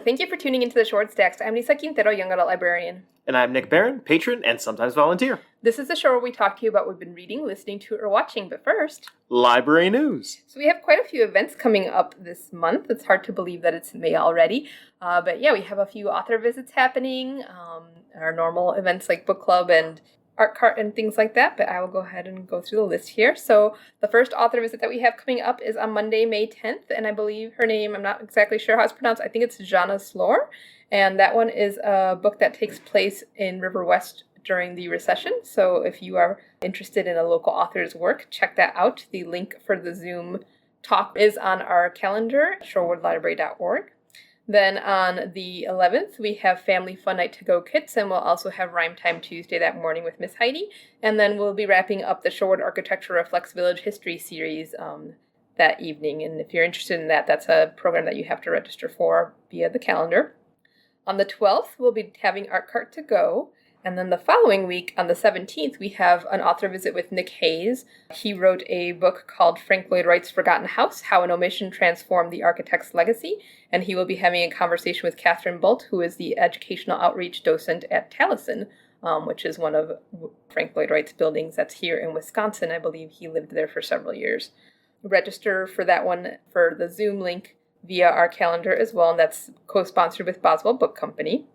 Thank you for tuning into the Short Stacks. I'm Lisa Quintero, Young Adult Librarian. And I'm Nick Barron, patron and sometimes volunteer. This is the show where we talk to you about what we've been reading, listening to, or watching. But first, library news. So we have quite a few events coming up this month. It's hard to believe that it's May already. But yeah, we have a few author visits happening, our normal events like book club and art cart and things like that, but I will go ahead and go through the list here. So the first author visit that we have coming up is on Monday, May 10th, and I believe her name, I'm not exactly sure how it's pronounced, I think it's Jana Slor, and that one is a book that takes place in River West during the recession, so if you are interested in a local author's work, check that out. The link for the Zoom talk is on our calendar, shorewoodlibrary.org. Then on the 11th, we have Family Fun Night to-go kits, and we'll also have Rhyme Time Tuesday that morning with Miss Heidi. And then we'll be wrapping up the Shorewood Architecture Reflects Village History series that evening. And if you're interested in that, that's a program that you have to register for via the calendar. On the 12th, we'll be having Art Cart to Go. And then the following week, on the 17th, we have an author visit with Nick Hayes. He wrote a book called Frank Lloyd Wright's Forgotten House, How an Omission Transformed the Architect's Legacy. And he will be having a conversation with Catherine Bolt, who is the educational outreach docent at Taliesin, which is one of Frank Lloyd Wright's buildings that's here in Wisconsin. I believe he lived there for several years. Register for that one for the Zoom link via our calendar as well, and that's co-sponsored with Boswell Book Company.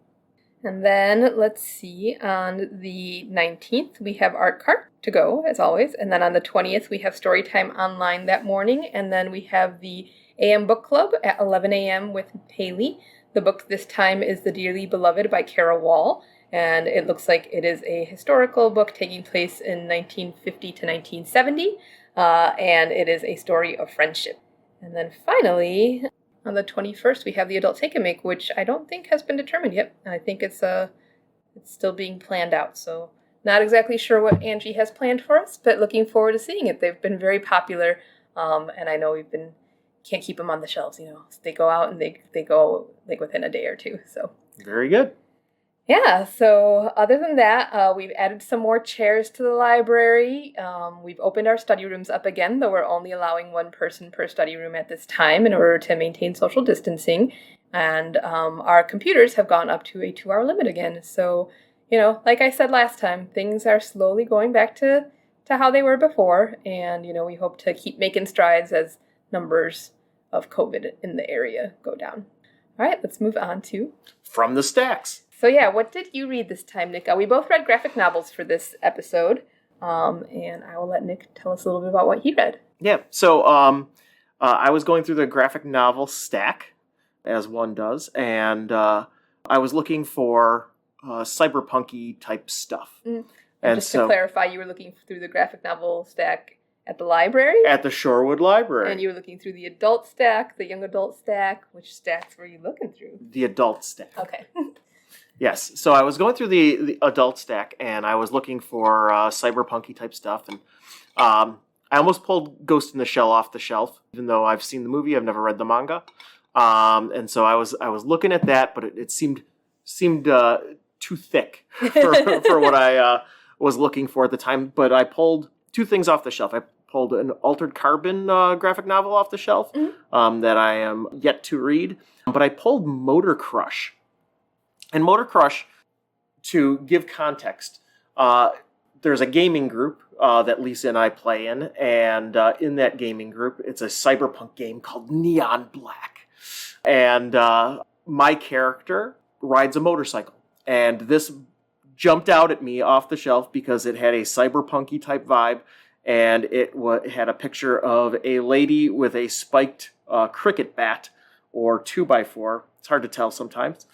And then, let's see, on the 19th, we have Art Cart to Go, as always. And then on the 20th, we have Storytime Online that morning. And then we have the AM Book Club at 11 a.m. with Haley. The book this time is The Dearly Beloved by Kara Wall. And it looks like it is a historical book taking place in 1950 to 1970. And it is a story of friendship. And then finally, on the 21st, we have The Adult Take and Make, which I don't think has been determined yet. I think it's still being planned out. So not exactly sure what Angie has planned for us, but looking forward to seeing it. They've been very popular, and I know can't keep them on the shelves, So they go out and they go like within a day or two. So very good. Yeah, so other than that, we've added some more chairs to the library. We've opened our study rooms up again, though we're only allowing one person per study room at this time in order to maintain social distancing. And our computers have gone up to a 2-hour limit again. So, like I said last time, things are slowly going back to how they were before. And, we hope to keep making strides as numbers of COVID in the area go down. All right, let's move on to From the Stacks. So yeah, what did you read this time, Nick? We both read graphic novels for this episode, and I will let Nick tell us a little bit about what he read. Yeah, so I was going through the graphic novel stack, as one does, and I was looking for cyberpunk-y type stuff. And just to clarify, you were looking through the graphic novel stack at the library? At the Shorewood Library. And you were looking through the adult stack, the young adult stack. Which stacks were you looking through? The adult stack. Okay. Yes, so I was going through the adult stack, and I was looking for cyberpunk-y type stuff, and I almost pulled Ghost in the Shell off the shelf, even though I've seen the movie, I've never read the manga, and so I was looking at that, but it seemed too thick for what I was looking for at the time. But I pulled two things off the shelf. I pulled an Altered Carbon graphic novel off the shelf that I am yet to read, but I pulled Motor Crush. And Motor Crush, to give context, there's a gaming group that Lisa and I play in, and in that gaming group, it's a cyberpunk game called Neon Black. And my character rides a motorcycle. And this jumped out at me off the shelf because it had a cyberpunk-y type vibe, and it had a picture of a lady with a spiked cricket bat, or 2x4, it's hard to tell sometimes,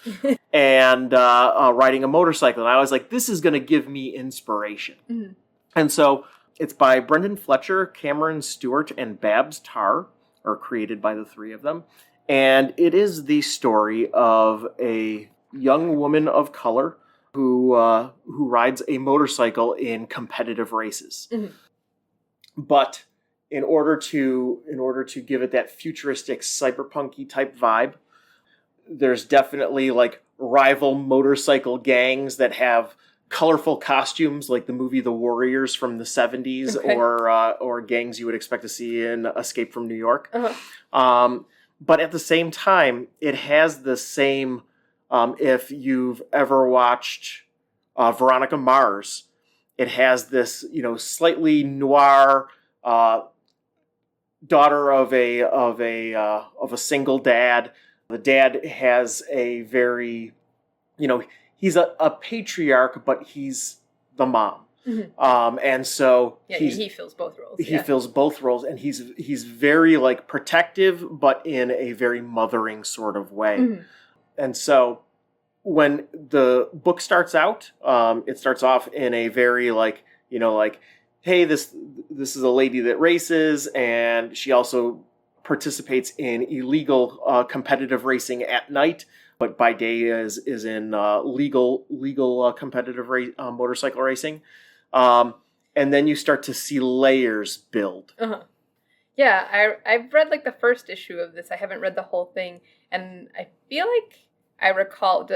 and riding a motorcycle. And I was like, this is going to give me inspiration. Mm-hmm. And so it's by Brendan Fletcher, Cameron Stewart, and Babs Tarr, or created by the three of them. And it is the story of a young woman of color who rides a motorcycle in competitive races. Mm-hmm. But in order to give it that futuristic cyberpunk-y type vibe, there's definitely like rival motorcycle gangs that have colorful costumes, like the movie The Warriors from the 70s, okay, or gangs you would expect to see in Escape from New York. Uh-huh. But at the same time, it has the same, if you've ever watched Veronica Mars, it has this, slightly noir daughter of a single dad. The dad has a very, he's a patriarch, but he's the mom. Mm-hmm. And so he fills both roles. He fills both roles, and he's very like protective, but in a very mothering sort of way. Mm-hmm. And so when the book starts out, it starts off in a very like, hey, this is a lady that races, and she also participates in illegal competitive racing at night, but by day is in legal competitive motorcycle racing. And then you start to see layers build. Uh-huh. Yeah, I've read like the first issue of this. I haven't read the whole thing, and I feel like I recall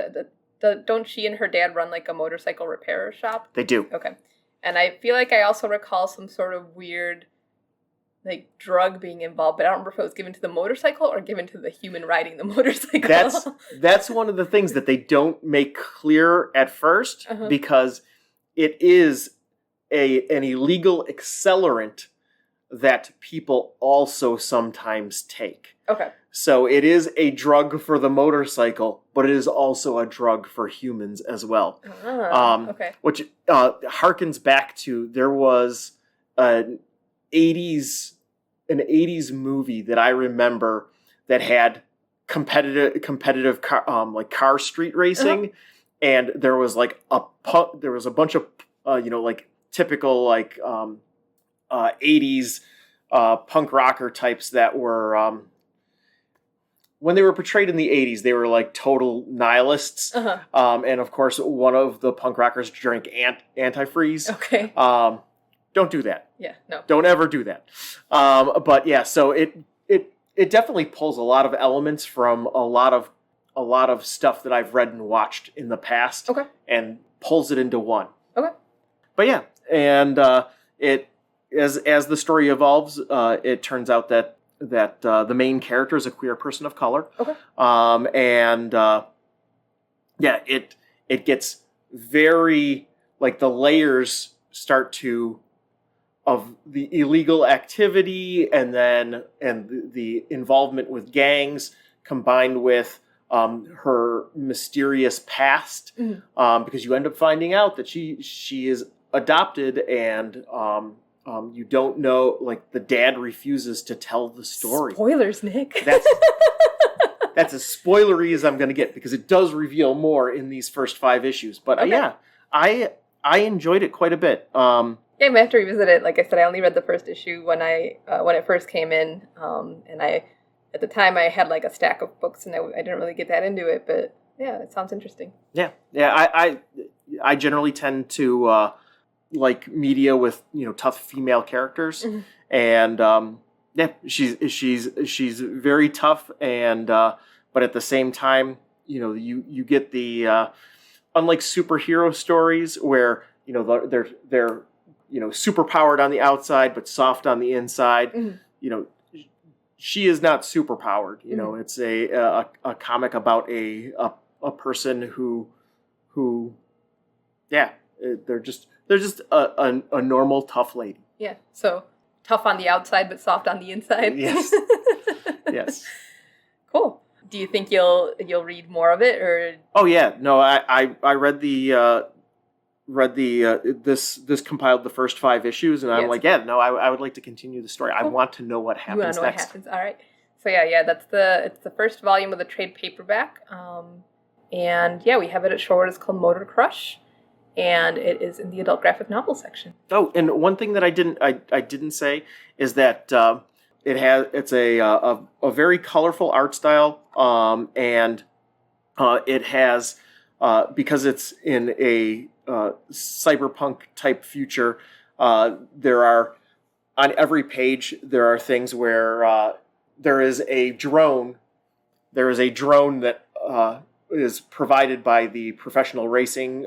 don't she and her dad run like a motorcycle repair shop? They do. Okay. And I feel like I also recall some sort of weird like drug being involved, but I don't remember if it was given to the motorcycle or given to the human riding the motorcycle. That's one of the things that they don't make clear at first, because it is an illegal accelerant that people also sometimes take. Okay. So it is a drug for the motorcycle, but it is also a drug for humans as well. Okay. Which harkens back to, there was an 80s movie that I remember that had competitive car street racing, and there was like a bunch of like typical like 80s punk rocker types that were when they were portrayed in the 80s, they were like total nihilists. And of course, one of the punk rockers drank antifreeze. Okay. Don't do that. Yeah, no. Don't ever do that. But yeah, so it definitely pulls a lot of elements from a lot of stuff that I've read and watched in the past. Okay. And pulls it into one. Okay. But yeah, and it as the story evolves, it turns out that the main character is a queer person of color. Okay. And yeah, it gets very like the layers start to of the illegal activity and the involvement with gangs combined with her mysterious past, because you end up finding out that she is adopted, and you don't know, like the dad refuses to tell the story. Spoilers, Nick. That's as spoilery as I'm going to get, because it does reveal more in these first 5 issues. But yeah, I enjoyed it quite a bit. Yeah, I'm gonna have to revisit it. Like I said, I only read the first issue when it first came in, and at the time I had like a stack of books, and I didn't really get that into it. But yeah, it sounds interesting. Yeah. I generally tend to like media with tough female characters, and yeah, she's very tough, and but at the same time, you get the unlike superhero stories where they're super powered on the outside but soft on the inside. She is not super powered. It's a comic about a person who yeah, they're just a normal tough lady. Yeah. So tough on the outside but soft on the inside. Yes. Yes. Cool. Do you think you'll read more of it, or? Oh yeah, no, I read this compiled the first 5 issues, and I'm like, yeah, no, I would like to continue the story. I want to know what happens you want to know next. What happens. All right. So yeah, it's the first volume of the trade paperback, and yeah, we have it at Shorewood. It's called Motor Crush, and it is in the adult graphic novel section. Oh, and one thing that I didn't say is that it's a very colorful art style, and it has because it's in a cyberpunk type future. There are on every page there are things where there is a drone. There is a drone that is provided by the professional racing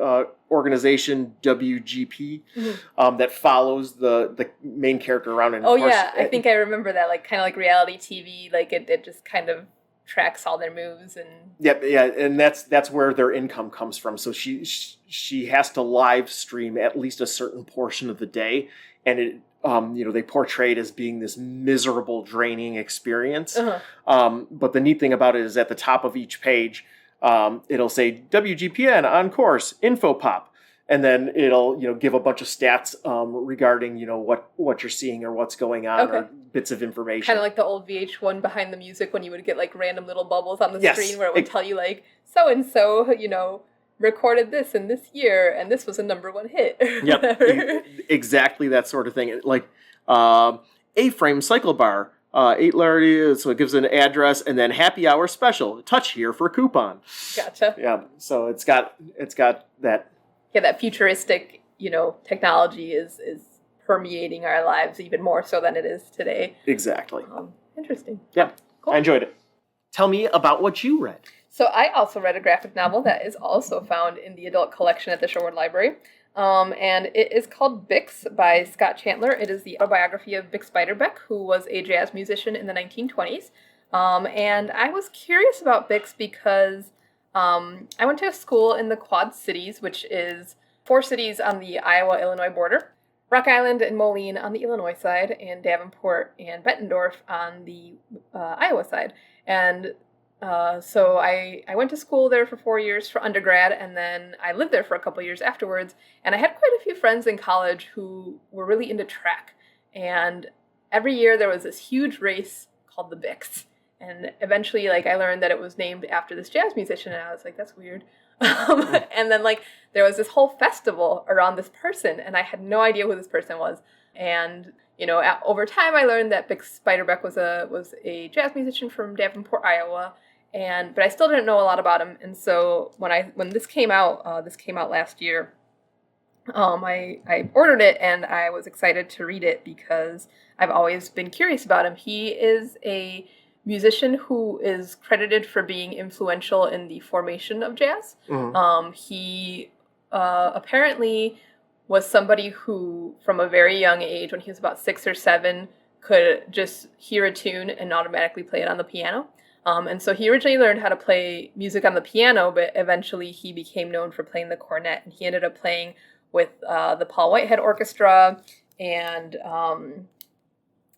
organization WGP, that follows the main character around. And oh, yeah, I think I remember that, like, kind of like reality TV, like, it just kind of tracks all their moves. And yeah, and that's where their income comes from. So she has to live stream at least a certain portion of the day, and it they portray it as being this miserable, draining experience. But the neat thing about it is at the top of each page, it'll say WGPN on course, info pop. And then it'll, give a bunch of stats regarding, what you're seeing or what's going on, or bits of information. Kind of like the old VH1 behind the music when you would get like random little bubbles on the Yes. screen where it would tell you like, so-and-so, recorded this in this year, and this was a #1 hit. Yep, exactly that sort of thing. Like A-frame cycle bar, 8 Larry, so it gives an address, and then happy hour special. Touch here for coupon. Gotcha. Yeah, so it's got that. Yeah, that futuristic, technology is permeating our lives even more so than it is today. Exactly. Interesting. Yeah, cool. I enjoyed it. Tell me about what you read. So I also read a graphic novel that is also found in the adult collection at the Sherwood Library. And it is called Bix by Scott Chantler. It is the autobiography of Bix Beiderbecke, who was a jazz musician in the 1920s. And I was curious about Bix because I went to a school in the Quad Cities, which is 4 cities on the Iowa-Illinois border. Rock Island and Moline on the Illinois side, and Davenport and Bettendorf on the Iowa side. And so I went to school there for 4 years for undergrad, and then I lived there for a couple years afterwards. And I had quite a few friends in college who were really into track. And every year there was this huge race called the Bix. And eventually, I learned that it was named after this jazz musician, and I was like, that's weird. And then, there was this whole festival around this person, and I had no idea who this person was. And, over time, I learned that Bix Beiderbecke was a jazz musician from Davenport, Iowa, but I still didn't know a lot about him. And so when this came out last year, I ordered it, and I was excited to read it because I've always been curious about him. He is a musician who is credited for being influential in the formation of jazz. He apparently was somebody who, from a very young age, when he was about 6 or 7, could just hear a tune and automatically play it on the piano. And so he originally learned how to play music on the piano, but eventually he became known for playing the cornet. And he ended up playing with the Paul Whitehead Orchestra, and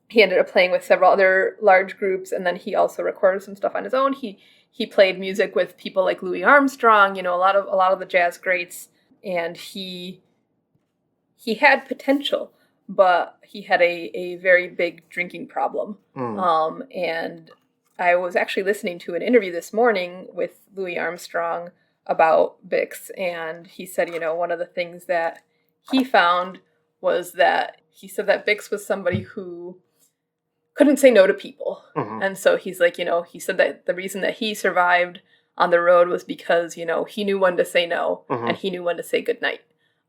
he ended up playing with several other large groups, and then he also recorded some stuff on his own. He played music with people like Louis Armstrong, a lot of the jazz greats, and he had potential, but he had a very big drinking problem. And I was actually listening to an interview this morning with Louis Armstrong about Bix, and he said, one of the things that he found was that he said that Bix was somebody who couldn't say no to people. And so he's like, he said that the reason that he survived on the road was because, he knew when to say no, and he knew when to say goodnight.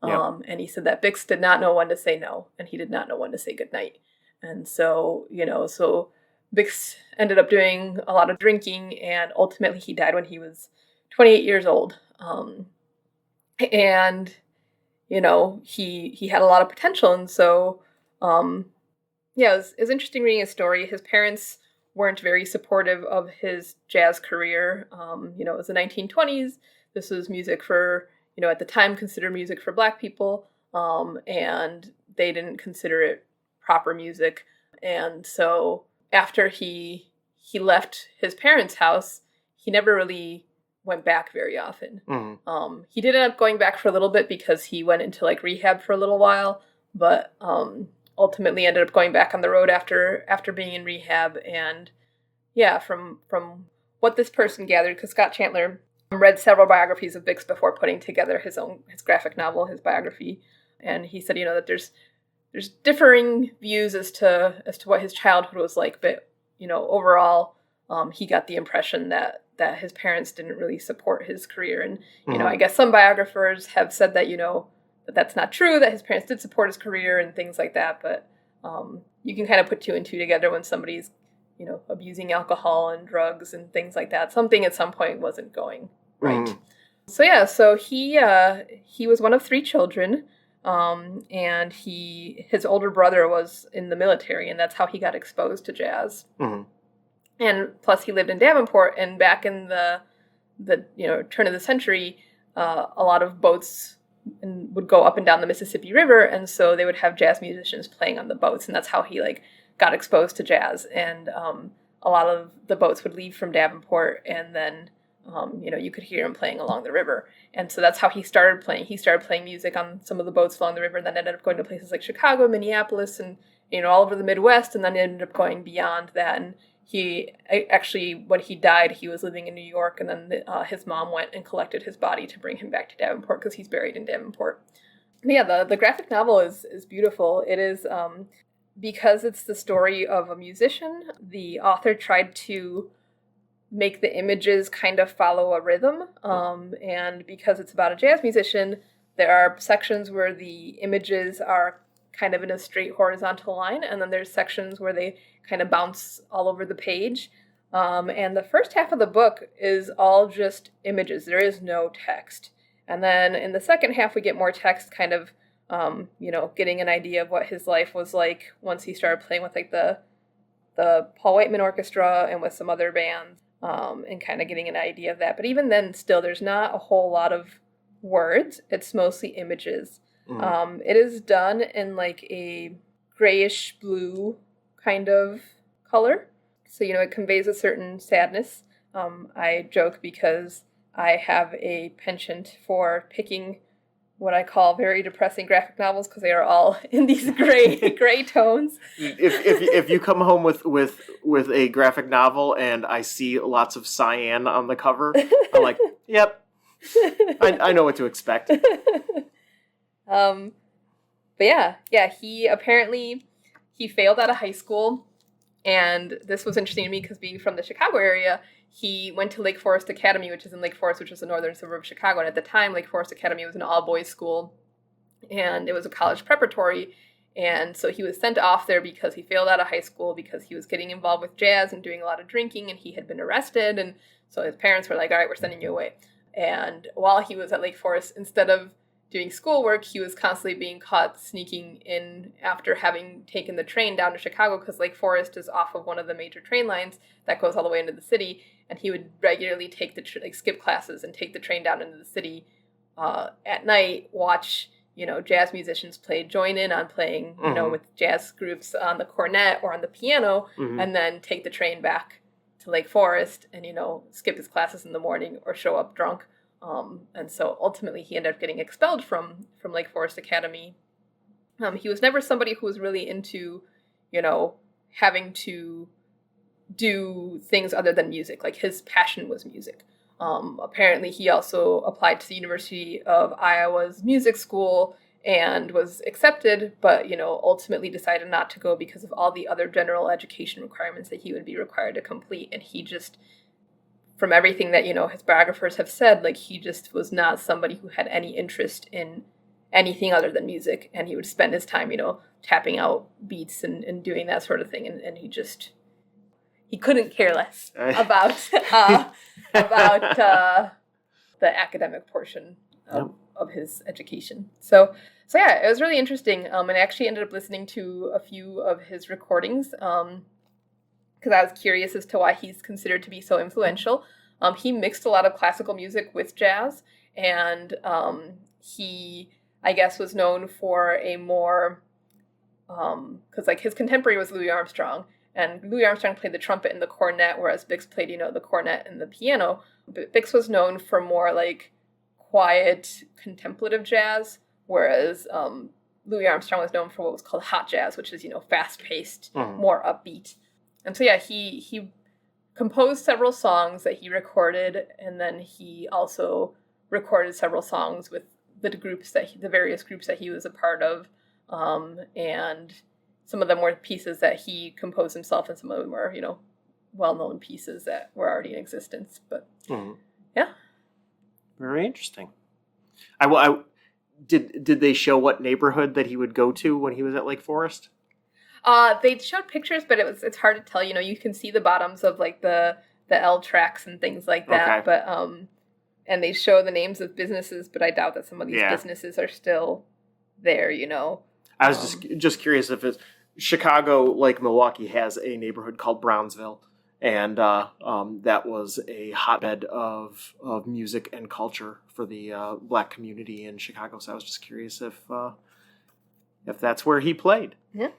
And he said that Bix did not know when to say no, and he did not know when to say goodnight. And so, so Bix ended up doing a lot of drinking, and ultimately he died when he was 28 years old. And, he had a lot of potential, and so, yeah, it was interesting reading his story. His parents weren't very supportive of his jazz career. It was the 1920s. This was music for, at the time considered music for Black people, and they didn't consider it proper music. And so after he left his parents' house, he never really went back very often. He did end up going back for a little bit because he went into rehab for a little while, but ultimately ended up going back on the road after being in rehab. And yeah, from what this person gathered, because Scott Chantler read several biographies of Bix before putting together his graphic novel, his biography, and he said, that there's differing views as to what his childhood was like, but overall, he got the impression that his parents didn't really support his career. And I guess some biographers have said that that that's not true, that his parents did support his career and things like that. But you can kind of put 2 and 2 together when somebody's, abusing alcohol and drugs and things like that. Something at some point wasn't going right. Mm. So he was one of 3 children, and his older brother was in the military, and that's how he got exposed to jazz. Mm. And plus, he lived in Davenport, and back in the turn of the century, a lot of boats would go up and down the Mississippi River, and so they would have jazz musicians playing on the boats, and that's how he got exposed to jazz. And a lot of the boats would leave from Davenport, and then you could hear him playing along the river. And so that's how he started playing. He started playing music on some of the boats along the river, and then ended up going to places like Chicago, Minneapolis, and all over the Midwest, and then ended up going beyond that. And he actually, when he died, he was living in New York, and then his mom went and collected his body to bring him back to Davenport because he's buried in Davenport. But yeah, the graphic novel is beautiful. It is because it's the story of a musician. The author tried to make the images kind of follow a rhythm, and because it's about a jazz musician, there are sections where the images are kind of in a straight horizontal line, and then there's sections where they kind of bounce all over the page. And the first half of the book is all just images. There is no text. And then in the second half, we get more text, kind of, getting an idea of what his life was like once he started playing with the Paul Whiteman Orchestra and with some other bands, and kind of getting an idea of that. But even then, still, there's not a whole lot of words. It's mostly images. Mm. It is done in a grayish blue kind of color. So, it conveys a certain sadness. I joke because I have a penchant for picking what I call very depressing graphic novels because they are all in these gray tones. If you come home with a graphic novel and I see lots of cyan on the cover, I'm like, yep, I know what to expect. But yeah, he failed out of high school, and this was interesting to me because being from the Chicago area, he went to Lake Forest Academy, which is in Lake Forest, which is the northern suburb of Chicago, and at the time, Lake Forest Academy was an all-boys school, and it was a college preparatory, and so he was sent off there because he failed out of high school because he was getting involved with jazz and doing a lot of drinking, and he had been arrested, and so his parents were like, all right, we're sending you away. And while he was at Lake Forest, instead of doing schoolwork, he was constantly being caught sneaking in after having taken the train down to Chicago because Lake Forest is off of one of the major train lines that goes all the way into the city, and he would regularly take skip classes and take the train down into the city at night, watch jazz musicians play, join in on playing with jazz groups on the cornet or on the piano, and then take the train back to Lake Forest and skip his classes in the morning or show up drunk. And so ultimately he ended up getting expelled from Lake Forest Academy. He was never somebody who was really into, having to do things other than music. Like his passion was music. Apparently he also applied to the University of Iowa's music school and was accepted, but, ultimately decided not to go because of all the other general education requirements that he would be required to complete. And he just, from everything that, his biographers have said, he just was not somebody who had any interest in anything other than music. And he would spend his time, tapping out beats and doing that sort of thing. And he couldn't care less about the academic portion of his education. So yeah, it was really interesting. And I actually ended up listening to a few of his recordings, because I was curious as to why he's considered to be so influential. He mixed a lot of classical music with jazz, and he, I guess, was known for a more, because his contemporary was Louis Armstrong, and Louis Armstrong played the trumpet and the cornet, whereas Bix played, the cornet and the piano. But Bix was known for more quiet, contemplative jazz, whereas Louis Armstrong was known for what was called hot jazz, which is, fast-paced, more upbeat. And so, yeah, he composed several songs that he recorded, and then he also recorded several songs with the various groups that he was a part of, and some of them were pieces that he composed himself, and some of them were, well-known pieces that were already in existence. But, yeah. Very interesting. Did they show what neighborhood that he would go to when he was at Lake Forest? They showed pictures, but it's hard to tell. You can see the bottoms of the L tracks and things like that. Okay. But and they show the names of businesses, but I doubt that some of these businesses are still there, I was just curious if it's Chicago, like Milwaukee, has a neighborhood called Brownsville, and that was a hotbed of music and culture for the Black community in Chicago. So I was just curious if that's where he played. Yeah.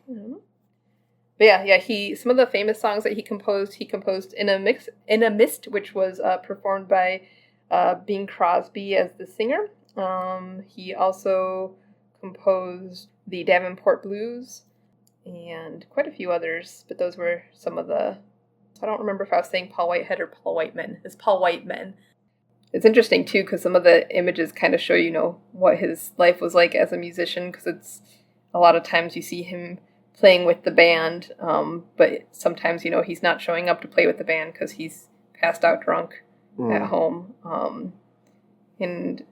But yeah. Some of the famous songs that he composed in a Mist, which was performed by Bing Crosby as the singer. He also composed the Davenport Blues and quite a few others, but those were some of the. I don't remember if I was saying Paul Whitehead or Paul Whiteman. It's Paul Whiteman. It's interesting too because some of the images kind of show what his life was like as a musician, because it's a lot of times you see him playing with the band, but sometimes he's not showing up to play with the band because he's passed out drunk at home. And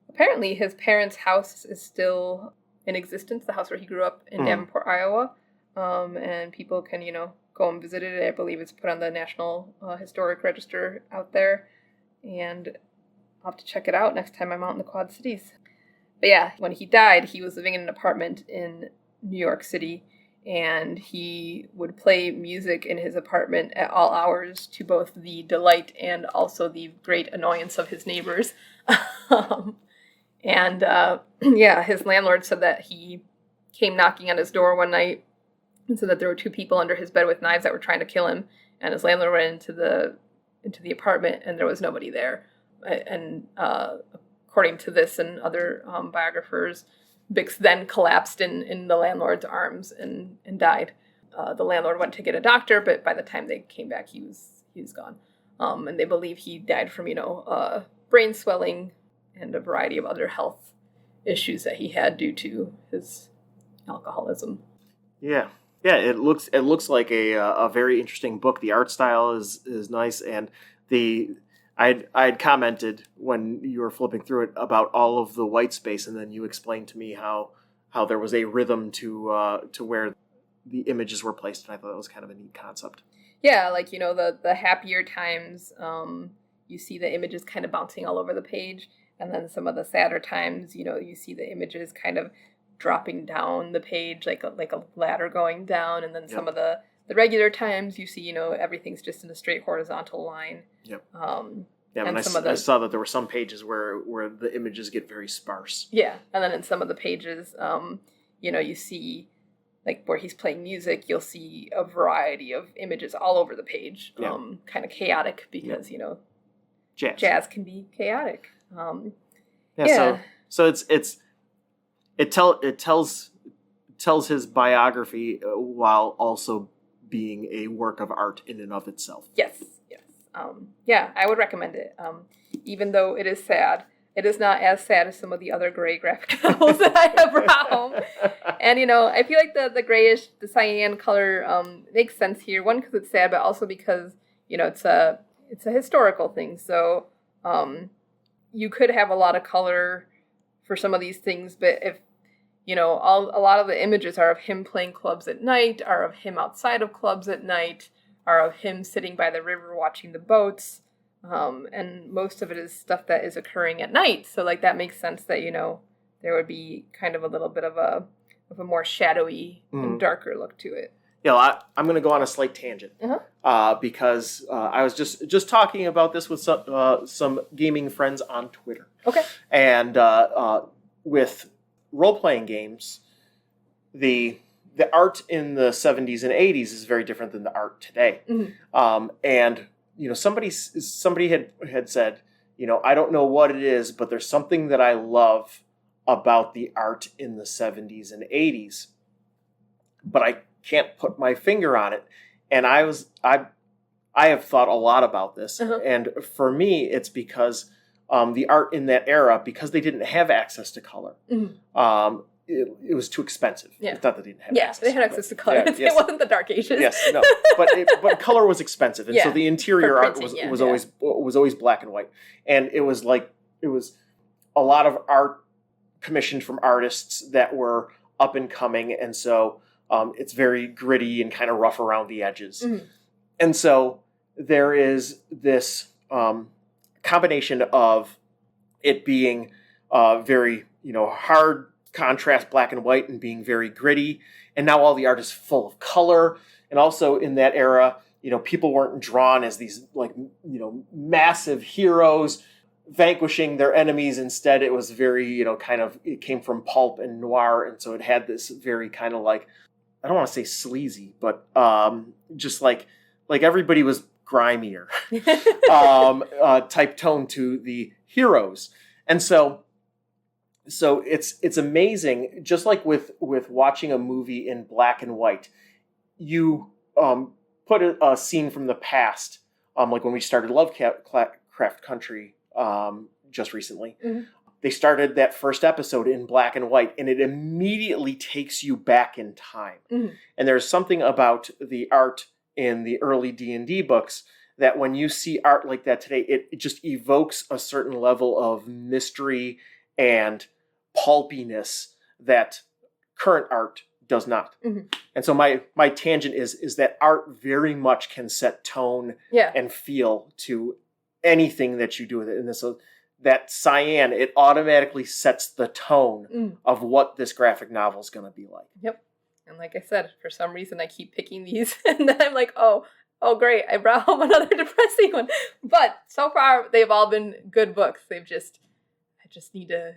apparently his parents' house is still in existence, the house where he grew up in Davenport, Iowa, and people can go and visit it. I believe it's put on the National Historic Register out there, and I'll have to check it out next time I'm out in the Quad Cities. But yeah, when he died, he was living in an apartment in New York City, and he would play music in his apartment at all hours to both the delight and also the great annoyance of his neighbors. His landlord said that he came knocking on his door one night and said that there were two people under his bed with knives that were trying to kill him, and his landlord went into the apartment and there was nobody there. And according to this and other biographers, Bix then collapsed in the landlord's arms and died. The landlord went to get a doctor, but by the time they came back, he was gone. And they believe he died from brain swelling and a variety of other health issues that he had due to his alcoholism. Yeah. It looks like a very interesting book. The art style is nice, and I'd commented when you were flipping through it about all of the white space, and then you explained to me how there was a rhythm to where the images were placed, and I thought that was kind of a neat concept. Yeah, like the happier times, you see the images kind of bouncing all over the page, and then some of the sadder times, you see the images kind of dropping down the page like a ladder going down, and then some of the regular times you see everything's just in a straight horizontal line. Yep. And I saw that there were some pages where the images get very sparse. Yeah, and then in some of the pages, you see like where he's playing music, you'll see a variety of images all over the page. Kind of chaotic because jazz can be chaotic. So it tells his biography while also being a work of art in and of itself. Yes. I would recommend it. Even though it is sad, it is not as sad as some of the other gray graphic novels that I have brought home. And I feel like the grayish, the cyan color makes sense here. One, because it's sad, but also because it's a historical thing. So you could have a lot of color for some of these things, but if a lot of the images are of him playing clubs at night, are of him outside of clubs at night, are of him sitting by the river watching the boats, and most of it is stuff that is occurring at night. So like that makes sense that there would be kind of a little bit of a more shadowy and darker look to it. I'm going to go on a slight tangent because I was just talking about this with some gaming friends on Twitter. Okay. And with role-playing games, the art in the 70s and 80s is very different than the art today. Mm-hmm. And somebody had said, I don't know what it is, but there's something that I love about the art in the 70s and 80s, but I can't put my finger on it. And I have thought a lot about this, and for me, it's because the art in that era, because they didn't have access to color, it was too expensive. Yeah. It's not that they didn't have access. They had access to color. It wasn't the Dark Ages. Yes, no, but color was expensive, and so the interior art was always black and white, and it was a lot of art commissioned from artists that were up and coming, and so it's very gritty and kind of rough around the edges, and so there is this combination of it being very, hard contrast, black and white, and being very gritty. And now all the art is full of color. And also in that era, people weren't drawn as these massive heroes vanquishing their enemies. Instead, it was very, it came from pulp and noir. And so it had this very kind of like, I don't want to say sleazy, but just like everybody was grimier type tone to the heroes. And so it's amazing, just like with watching a movie in black and white, you put a scene from the past, like when we started Lovecraft Country just recently. Mm-hmm. They started that first episode in black and white, and it immediately takes you back in time. Mm-hmm. And there's something about the art in the early D&D books that when you see art like that today, it just evokes a certain level of mystery and pulpiness that current art does not. Mm-hmm. And so my tangent is that art very much can set tone and feel to anything that you do with it. And so that cyan, it automatically sets the tone of what this graphic novel is going to be like. Yep. And like I said, for some reason I keep picking these and then I'm like, oh great, I brought home another depressing one. But so far they've all been good books. I just need to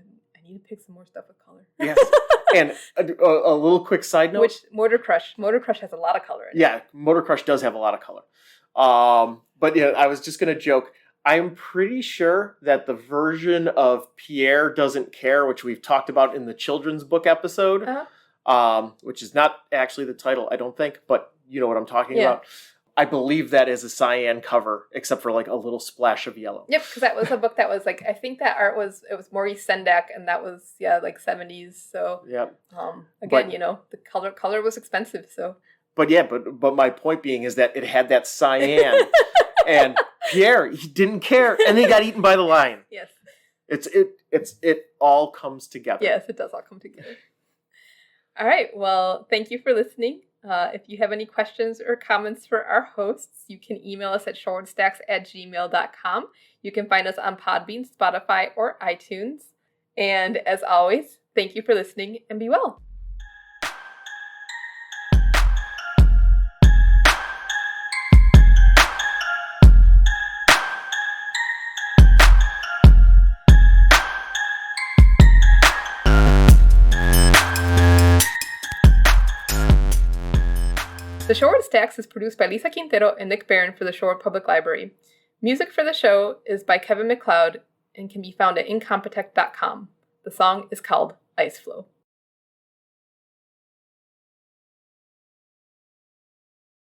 pick some more stuff with color. Yes. And a little quick side note. Which Motor Crush has a lot of color in it. Yeah, Motor Crush does have a lot of color. But I was just going to joke. I'm pretty sure that the version of Pierre Doesn't Care, which we've talked about in the children's book episode, which is not actually the title, I don't think, but you know what I'm talking about. I believe that is a cyan cover, except for like a little splash of yellow. Yep, because that was a book that was like, I think that art was Maurice Sendak, and that was like 70s. So yep. Again, the color was expensive. So. But my point being is that it had that cyan, and Pierre, he didn't care, and then he got eaten by the lion. Yes. It all comes together. Yes, it does all come together. All right. Well, thank you for listening. If you have any questions or comments for our hosts, you can email us at shortstacks@gmail.com. You can find us on Podbean, Spotify, or iTunes. And as always, thank you for listening and be well. The Shoreward Stacks is produced by Lisa Quintero and Nick Barron for the Shoreward Public Library. Music for the show is by Kevin MacLeod and can be found at incompetech.com. The song is called Ice Flow.